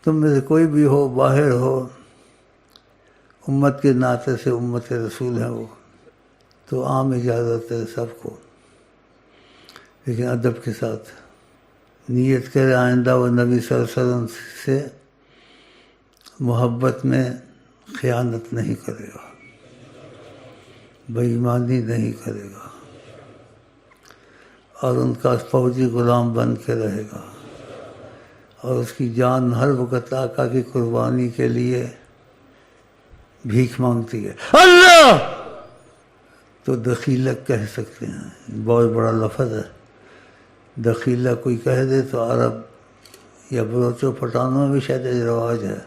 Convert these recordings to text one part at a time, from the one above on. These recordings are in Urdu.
تم میں سے کوئی بھی ہو، باہر ہو، امت کے ناطے سے امت کے رسول ہیں وہ، تو عام اجازت ہے سب کو، لیکن ادب کے ساتھ نیت کرے آئندہ وہ نبی صلی اللہ علیہ وسلم سے محبت میں خیانت نہیں کرے گا، بے ایمانی نہیں کرے گا، اور ان کا فوجی غلام بن کے رہے گا، اور اس کی جان ہر وقت آقا کی قربانی کے لیے بھیک مانگتی ہے اللہ، تو دخیلک کہہ سکتے ہیں، بہت بڑا لفظ ہے۔ دخیلہ کوئی کہہ دے تو عرب یا بلوچوں پٹھانوں میں بھی شاید یہ رواج ہے،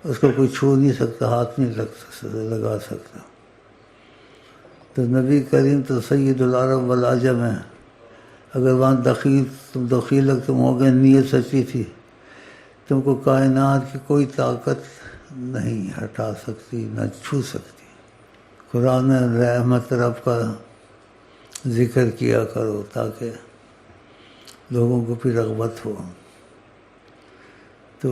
اس کو کوئی چھو نہیں سکتا، ہاتھ نہیں لگا سکتا۔ تو نبی کریم تو سید العرب والعجم ہے، اگر وہاں تم دخیلک تم ہو گئے، نیت سچی تھی، تم کو کائنات کی کوئی طاقت نہیں ہٹا سکتی، نہ چھو سکتی۔ قرآن رحمت رب کا ذکر کیا کرو تاکہ لوگوں کو بھی رغبت ہو۔ تو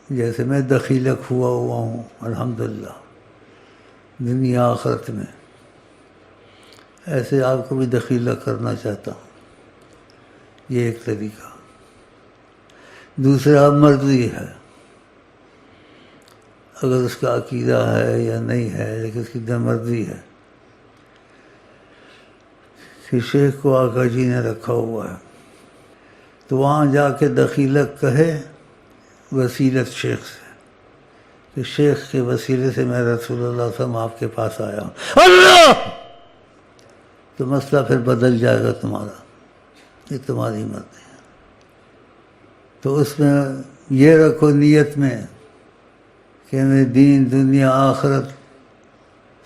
جیسے میں دخیلک ہوا ہوں الحمدللہ دنیا آخرت میں، ایسے آپ کو بھی دخیلک کرنا چاہتا ہوں، یہ ایک طریقہ۔ دوسرا مرضی ہے، اگر اس کا عقیدہ ہے یا نہیں ہے، لیکن اس کی مرضی ہے کہ شیخ کو آقا جی نے رکھا ہوا ہے، تو وہاں جا کے دخیلک کہے وسیلت شیخ سے، کہ شیخ کے وسیلے سے میں رسول اللہ صلی اللہ علیہ وسلم آپ کے پاس آیا ہوں اللہ، تو مسئلہ پھر بدل جائے گا تمہارا، یہ تمہاری مرضی ہے۔ تو اس میں یہ رکھو نیت میں کہ میں دین دنیا آخرت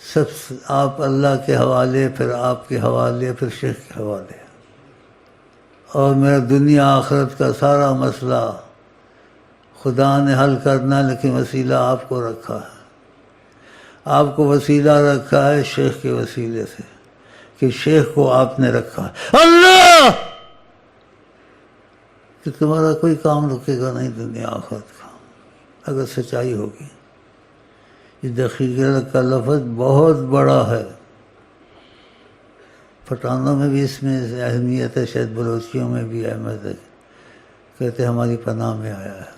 سب آپ اللہ کے حوالے، پھر آپ کے حوالے، پھر شیخ کے حوالے، اور میرا دنیا آخرت کا سارا مسئلہ خدا نے حل کرنا، لیکن وسیلہ آپ کو رکھا ہے، آپ کو وسیلہ رکھا ہے شیخ کے وسیلے سے، کہ شیخ کو آپ نے رکھا ہے اللہ، کہ تمہارا کوئی کام رکے گا نہیں دنیا آخرت کا، اگر سچائی ہوگی۔ یہ دخیلک کا لفظ بہت بڑا ہے، پٹھانوں میں بھی اس میں اہمیت ہے، شاید بلوچیوں میں بھی اہمیت ہے، کہتے ہماری پناہ میں آیا ہے۔